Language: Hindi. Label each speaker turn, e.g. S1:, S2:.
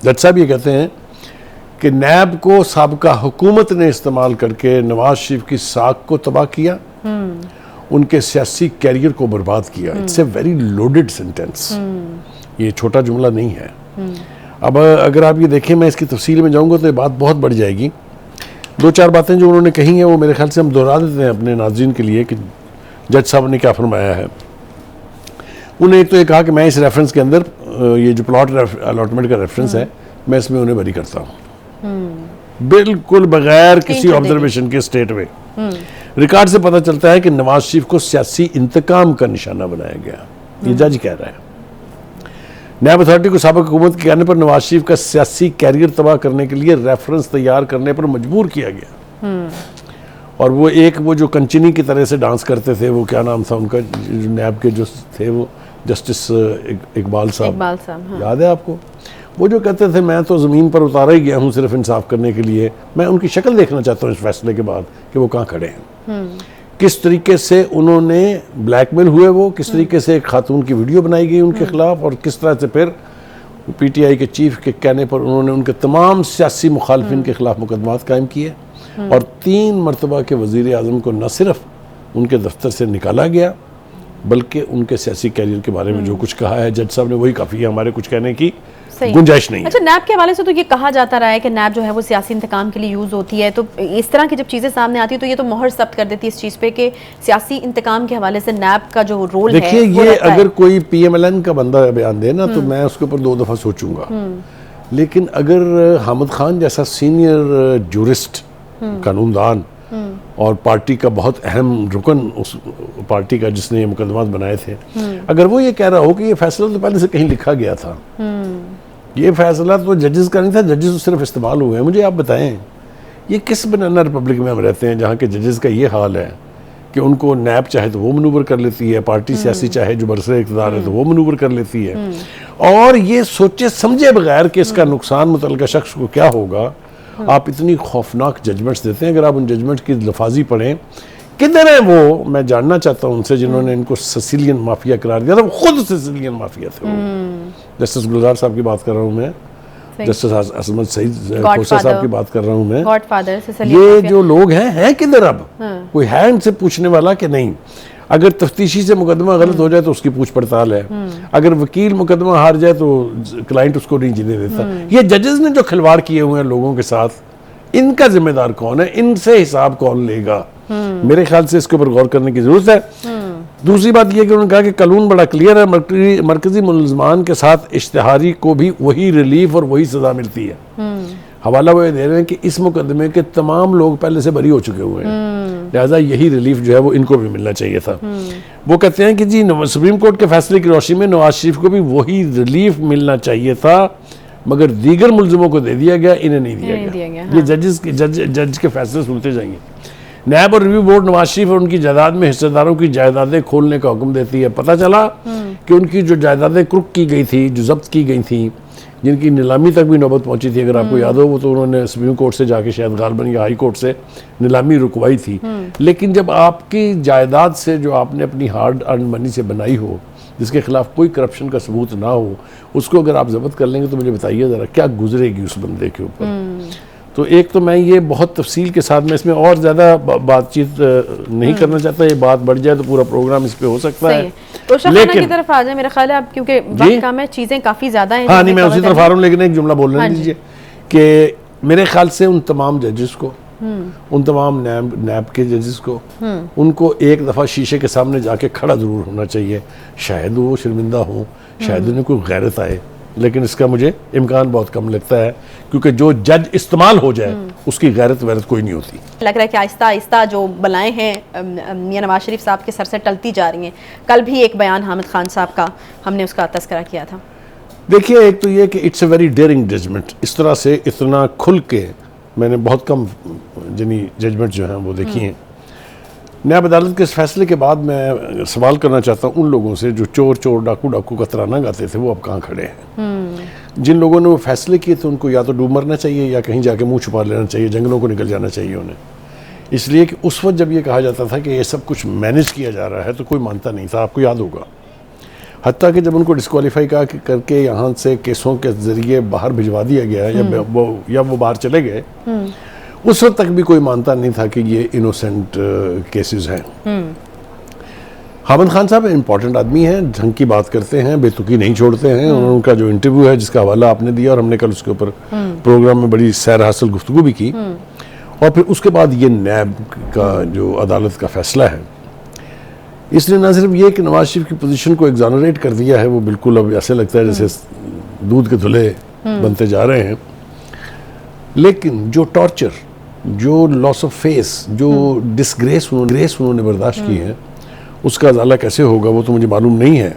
S1: जज साहब ये कहते हैं कि नैब को साबका हुकूमत ने इस्तेमाल करके नवाज शरीफ की साख को तबाह किया, उनके सियासी कैरियर को बर्बाद किया। It's a very loaded sentence, ये छोटा जुमला नहीं है। अब अगर आप ये देखें, मैं इसकी तफसील में जाऊंगा तो ये बात बहुत बढ़ जाएगी। दो चार बातें जो उन्होंने कही हैं वो मेरे ख्याल से हम दोहरा देते हैं अपने नाज़रीन के लिए कि जज साहब ने क्या फरमाया है। उन्हें एक तो ये कहा कि मैं इस रेफरेंस के अंदर ये जो प्लॉट अलॉटमेंट का रेफरेंस है, मैं इसमें उन्हें बरी करता हूँ, बिल्कुल बगैर किसी ऑब्जर्वेशन के स्टेट में। रिकॉर्ड से पता चलता है कि नवाज शरीफ को सियासी इंतकाम का निशाना बनाया गया, ये जज कह रहा है। नैब अथॉरिटी को साबिक हुकूमत के कहने पर नवाज शरीफ का सियासी कैरियर तबाह करने के लिए रेफरेंस तैयार करने पर मजबूर किया गया। और वो जो कंचनी की तरह से डांस करते थे, वो क्या नाम था उनका, जो नैब के जो थे, वो जस्टिस इकबाल साहब, हाँ। याद है आपको? वो जो कहते थे मैं तो ज़मीन पर उतारा ही गया हूँ सिर्फ इंसाफ करने के लिए। मैं उनकी शक्ल देखना चाहता हूँ इस फैसले के बाद कि वो कहाँ खड़े हैं, किस तरीके से उन्होंने ब्लैकमेल हुए, वो किस तरीके से एक खातून की वीडियो बनाई गई उनके खिलाफ, और किस तरह से फिर पीटीआई के चीफ के कहने पर उन्होंने उनके तमाम सियासी मुखालफिन के खिलाफ मुकदमात कायम किए। और 3 मरतबा के वज़ीर आज़म को न सिर्फ उनके दफ्तर से निकाला गया, बल्कि उनके सियासी कैरियर के बारे में जो कुछ कहा है जज साहब ने, वही काफ़ी है, हमारे कुछ कहने की गुंजाइश नहीं है।
S2: अच्छा, नैब के हवाले से तो ये कहा जाता रहा है कि नैब जो है वो सियासी इंतकाम के लिए यूज़ होती है, तो इस तरह की जब चीज़ें सामने आती है तो ये तो मोहर सब्त कर देती है इस चीज़ पे कि सियासी इंतकाम के हवाले से नैब का जो रोल है।
S1: देखिए, ये अगर कोई PMLN का बंदा बयान दे ना, तो मैं उसके ऊपर 2 दफ़ा सोचूंगा, लेकिन अगर हामिद खान जैसा सीनियर जूरिस्ट, कानूनदान और पार्टी का बहुत अहम रुकन उस पार्टी का जिसने ये मुकदमात बनाए थे, अगर वो ये कह रहा हो कि ये फैसला तो पहले से कहीं लिखा गया था, ये फैसला तो जजेस का नहीं था, जजेस तो सिर्फ इस्तेमाल हुए हैं, मुझे आप बताएं ये किस बनाना रिपब्लिक में हम रहते हैं जहाँ के जजेस का ये हाल है कि उनको नैब चाहे तो वो मनूवर कर लेती है, पार्टी सियासी चाहे जो बरसरे इक़्तिदार है तो वो मनूवर कर लेती है, और ये सोचे समझे बगैर कि इसका नुकसान मुतल्लिका शख्स को क्या होगा, आप इतनी खौफनाक जजमेंट्स देते हैं। अगर आप उन जजमेंट की लफाजी पढ़ें, किधर है वो, मैं जानना चाहता हूँ उनसे जिन्होंने इनको सिसिलियन माफिया करार दिया था, वो खुद सिसिलियन माफिया थे। जस्टिस गुलजार साहब की बात कर रहा हूँ मैं, जस्टिस असमत सईद खोसा साहब की बात कर रहा हूँ मैं। ये जो लोग हैं किधर अब? कोई है इनसे पूछने वाला कि नहीं? अगर तफ्तीशी से मुकदमा गलत हो जाए तो उसकी पूछ पड़ताल है, अगर वकील मुकदमा हार जाए तो क्लाइंट उसको नहीं जीने देता। ये जजेस ने जो खिलवाड़ किए हुए हैं लोगों के साथ, इनका जिम्मेदार कौन है? इनसे हिसाब कौन लेगा? मेरे ख्याल से इसके ऊपर गौर करने की जरूरत है। दूसरी बात यह कि उन्होंने कहा कि कानून बड़ा क्लियर है, मरकजी मुलजमान के साथ इश्तिहारी को भी वही रिलीफ और वही सजा मिलती है। हवाला वो ये दे रहे हैं कि इस मुकदमे के तमाम लोग पहले से बरी हो चुके हुए हैं, लिहाजा यही रिलीफ जो है वो इनको भी मिलना चाहिए था। वो कहते हैं कि जी सुप्रीम कोर्ट के फैसले की रोशनी में नवाज शरीफ को भी वही रिलीफ मिलना चाहिए था, मगर दीगर मुलजिमों को दे दिया गया, इन्हें नहीं दिया गया। ये जज के फैसले सुनते जाएंगे। नैब और रिव्यू बोर्ड नवाज शरीफ और उनकी जायदाद में हिस्सेदारों की जायदादें खोलने का हुक्म देती है। पता चला कि उनकी जो जायदादें क्रुक की गई थी, जो जब्त की गई थी, जिनकी नीलामी तक भी नौबत पहुंची थी, अगर आपको याद हो, वो तो उन्होंने सुप्रीम कोर्ट से जाके शायद गालबन या हाई कोर्ट से नीलामी रुकवाई थी। लेकिन जब आपकी जायदाद से जो आपने अपनी हार्ड अर्न मनी से बनाई हो, जिसके खिलाफ कोई करप्शन का सबूत ना हो, उसको अगर आप जब्त कर लेंगे तो मुझे बताइए ज़रा क्या गुजरेगी उस बंदे के ऊपर। तो एक तो मैं ये बहुत तफसील के साथ, मैं इसमें और ज़्यादा बातचीत नहीं करना चाहता, ये बात बढ़ जाए तो पूरा प्रोग्राम इस पे हो सकता है।
S2: लेकिन की तरफ आ जाए मेरा ख्याल है, अब क्योंकि वक्त कम है, चीज़ें काफ़ी ज़्यादा हैं।
S1: हाँ नहीं, मैं उसी तरफ आ रहा हूँ, लेकिन एक जुमला बोलने दीजिए कि मेरे ख्याल से उन तमाम जजेस को, उन तमाम नैब के जजेस को, उनको एक दफ़ा शीशे के सामने जाके खड़ा ज़रूर होना चाहिए। शायद वो शर्मिंदा हो, शायद उन्हें कोई गैरत आए, लेकिन इसका मुझे इम्कान बहुत कम लगता है, क्योंकि जो जज इस्तेमाल हो जाए उसकी गैरत वैरत कोई नहीं होती।
S2: लग रहा है कि आहिस्ता आहिस्ता जो बलाएं हैं मियां नवाज शरीफ साहब के सर से टलती जा रही हैं। कल भी एक बयान हामिद खान साहब का हमने उसका तस्करा किया था।
S1: देखिए, एक तो ये कि it's a very daring judgement, इस तरह से इतना खुल के मैंने बहुत कम जिनी जजमेंट जो हैं वो देखी हैं। नैब अदालत के इस फैसले के बाद मैं सवाल करना चाहता हूँ उन लोगों से जो चोर चोर डाकू डाकू का तराना गाते थे, वो अब कहाँ खड़े हैं? जिन लोगों ने वो फैसले किए थे उनको या तो डूब मरना चाहिए या कहीं जाके मुंह छुपा लेना चाहिए, जंगलों को निकल जाना चाहिए उन्हें। इसलिए कि उस वक्त जब ये कहा जाता था कि ये सब कुछ मैनेज किया जा रहा है तो कोई मानता नहीं था, आपको याद होगा। हत्ता कि जब उनको डिस्क्वालीफाई करके यहाँ से केसों के जरिए बाहर भिजवा दिया गया या वो बाहर चले गए, उस वक्त तक भी कोई मानता नहीं था कि ये इनोसेंट केसेस हैं। हामिद खान साहब इंपॉर्टेंट आदमी हैं, ढंग की बात करते हैं, बेतुकी नहीं छोड़ते हैं। उनका जो इंटरव्यू है जिसका हवाला आपने दिया और हमने कल उसके ऊपर प्रोग्राम में बड़ी सैर हासिल गुफ्तगू भी की, और फिर उसके बाद ये नैब का जो अदालत का फैसला है, इसने ना सिर्फ ये कि नवाज शरीफ की पोजीशन को एग्जॉनरेट कर दिया है, वो बिल्कुल अब ऐसे लगता है जैसे दूध के धुले बनते जा रहे हैं, लेकिन जो टॉर्चर, जो लॉस ऑफ फेस, जो डिसग्रेस उन्होंने बर्दाश्त की है, उसका अजाला कैसे होगा वो तो मुझे मालूम नहीं है।